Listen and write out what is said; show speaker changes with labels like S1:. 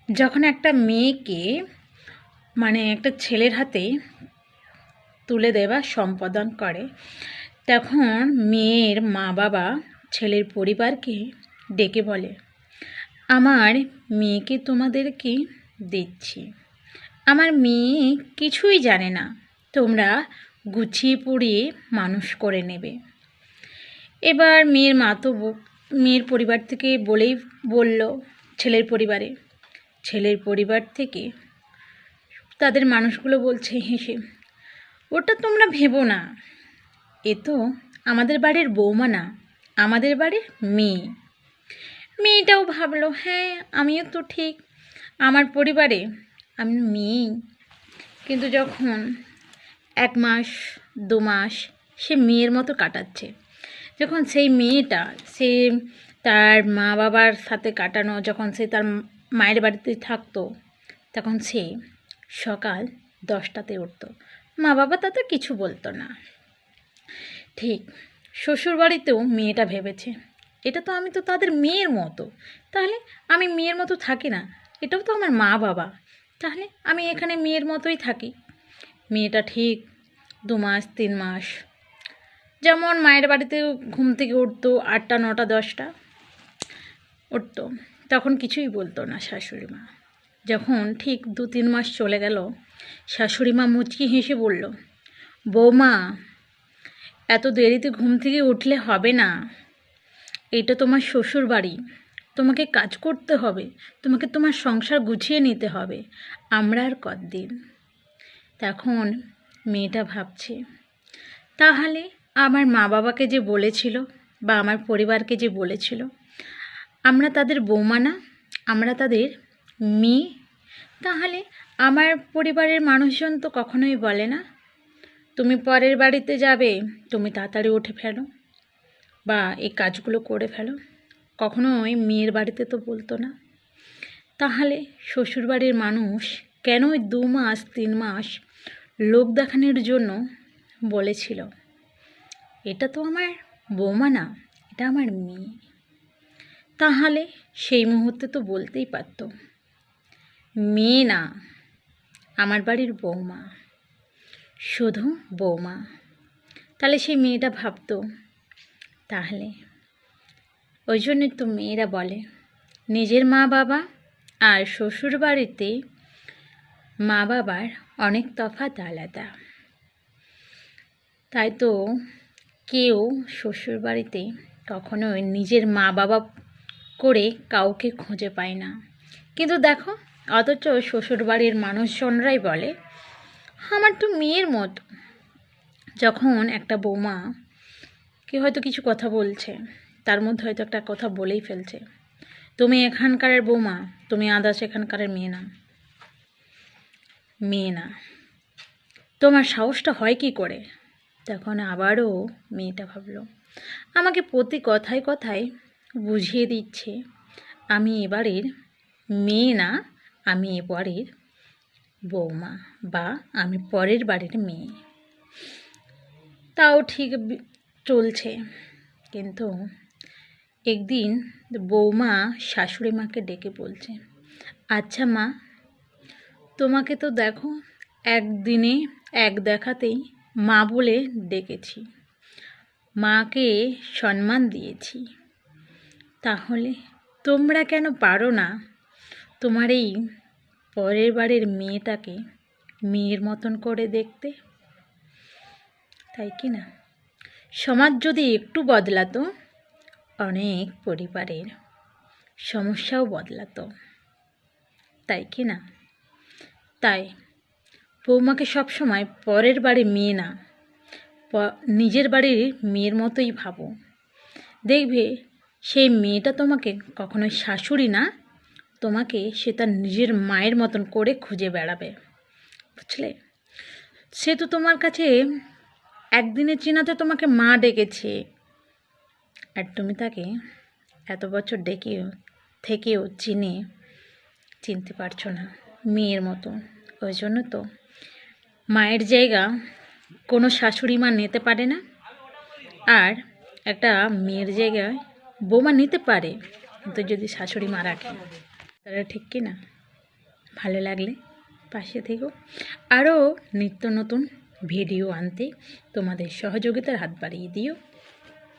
S1: যখন একটা মেয়েকে একটা ছেলের হাতে তুলে দেওয়া সম্পাদন করে, তখন মেয়ের মা বাবা ছেলের পরিবারকে ডেকে বলে, আমার মেয়েকে তোমাদেরকে দিচ্ছি। আমার মেয়ে কিছুই জানে না, তোমরা গুছিয়ে পড়িয়ে মানুষ করে নেবে। এবার মেয়ের মা তো মেয়ের পরিবার থেকে বলল ছেলের পরিবার থেকে তাদের মানুষগুলো বলছে হেসে, ওটা তোমরা ভেবো না, এ তো আমাদের বাড়ির বৌমা না, আমাদের বাড়ির মেয়ে। মেয়েটাও ভাবলো, হ্যাঁ আমিও তো ঠিক, আমার পরিবারে আমি মেয়েই। কিন্তু যখন 1 মাস 2 মাস সে মেয়ের মতো কাটাচ্ছে, যখন সেই মেয়েটা সে তার মা বাবার সাথে কাটানো, যখন সে তার মায়ের বাড়িতে থাকতো, তখন সে সকাল 10টাতে উঠতো। মা বাবা তাতে কিছু বলতো না। ঠিক শ্বশুরবাড়িতেও মেয়েটা ভেবেছে, এটা তো আমি তো তাদের মেয়ের মতো, তাহলে আমি মেয়ের মতো থাকি না, এটাও তো আমার মা বাবা, তাহলে আমি এখানে মেয়ের মতোই থাকি। মেয়েটা ঠিক 2 মাস 3 মাস যেমন মায়ের বাড়িতে ঘুম থেকে উঠতো 8টা 9টা 10টা উঠতো, তখন কিছুই বলতো না শাশুড়ি মা। যখন ঠিক 2-3 মাস চলে গেল, শাশুড়ি মা মুচকি হেসে বলল, বৌমা, এত দেরিতে ঘুম থেকে উঠলে হবে না, এটা তোমার শ্বশুর বাড়ি, তোমাকে কাজ করতে হবে, তোমাকে তোমার সংসার গুছিয়ে নিতে হবে, আমরা আর কতদিন। তখন মেয়েটা ভাবছে, তাহলে আমার মা বাবাকে যে বলেছিল বা আমার পরিবারকে যে বলেছিল আমরা তাদের বৌমা না, আমরা তাদের মেয়ে, তাহলে আমার পরিবারের মানুষজন তো কখনোই বলে না তুমি পরের বাড়িতে যাবে, তুমি তাড়াতাড়ি উঠে ফেলো বা এই কাজগুলো করে ফেলো, কখনোই মেয়ের বাড়িতে তো বলতো না। তাহলে শ্বশুরবাড়ির মানুষ কেন 2 মাস 3 মাস লোক দেখানোর জন্য বলেছিল, এটা তো আমার বৌমা না, এটা আমার মেয়ে। তাহলে সেই মুহূর্তে তো বলতেই পারতো, মেয়ে না, আমার বাড়ির বৌমা, শুধু বৌমা। তাহলে সেই মেয়েটা ভাবতো, তাহলে ওই জন্যই তো মেয়েরা বলে নিজের মা বাবা আর শ্বশুর বাড়িতে মা বাবার অনেক তফাৎ আলাদা। তাই তো কেউ শ্বশুর বাড়িতে কখনোই নিজের মা বাবা করে কাউকে খুঁজে পায় না। কিন্তু দেখো, অথচ শ্বশুরবাড়ির মানুষজনরাই বলে আমার তো মেয়ের মতো। যখন একটা বৌমা কেউ হয়তো কিছু কথা বলছে, তার মধ্যে হয়তো একটা কথা বলেই ফেলছে, তুমি এখানকারের বৌমা, তুমি আদার্স এখানকারের মেয়ে না, তোমার সাহসটা হয় কি করে? তখন আবারও মেয়েটা ভাবলো, আমাকে প্রতি কথায় কথায় বুঝিয়ে দিচ্ছে আমি এবারের মেয়ে না, আমি এবারের বৌমা বা আমি পরের বাড়ির মেয়ে। তাও ঠিক চলছে। কিন্তু একদিন বৌমা শাশুড়ি মাকে ডেকে বলছে, আচ্ছা মা, তোমাকে তো দেখো একদিনে এক দেখাতেই মা বলে ডেকেছি, মাকে সম্মান দিয়েছি, তাহলে তোমরা কেন পারো না তোমার এই পরের বাড়ির মেয়েটাকে মেয়ের মতন করে দেখতে? তাই কি না? সমাজ যদি একটু বদলাতো, অনেক পরিবারের সমস্যাও বদলাতো, তাই কি না? তাই বৌমাকে সবসময় পরের বাড়ির মেয়ে না, নিজের বাড়ির মেয়ের মতোই ভাবো। দেখবে সেই মেয়েটা তোমাকে কখনোই শাশুড়ি না, তোমাকে সে তার নিজের মায়ের মতন করে খুঁজে বেড়াবে, বুঝলে? সে তো তোমার কাছে একদিনের চেনাতে তোমাকে মা ডেকেছে, আর তুমি তাকে এত বছর থেকেও চিনতে পারছো না মেয়ের মতো। ওই জন্য তো মায়ের জায়গা কোনো শাশুড়ি মা নিতে পারে না, আর একটা মেয়ের জায়গায় বৌমা নিতে পারে, কিন্তু যদি শাশুড়ি মা রাখে, তাহলে ঠিক কি না? ভালো লাগলে পাশে থেকো। আরও নিত্য নতুন ভিডিও আনতে তোমাদের সহযোগিতার হাত বাড়িয়ে দিও।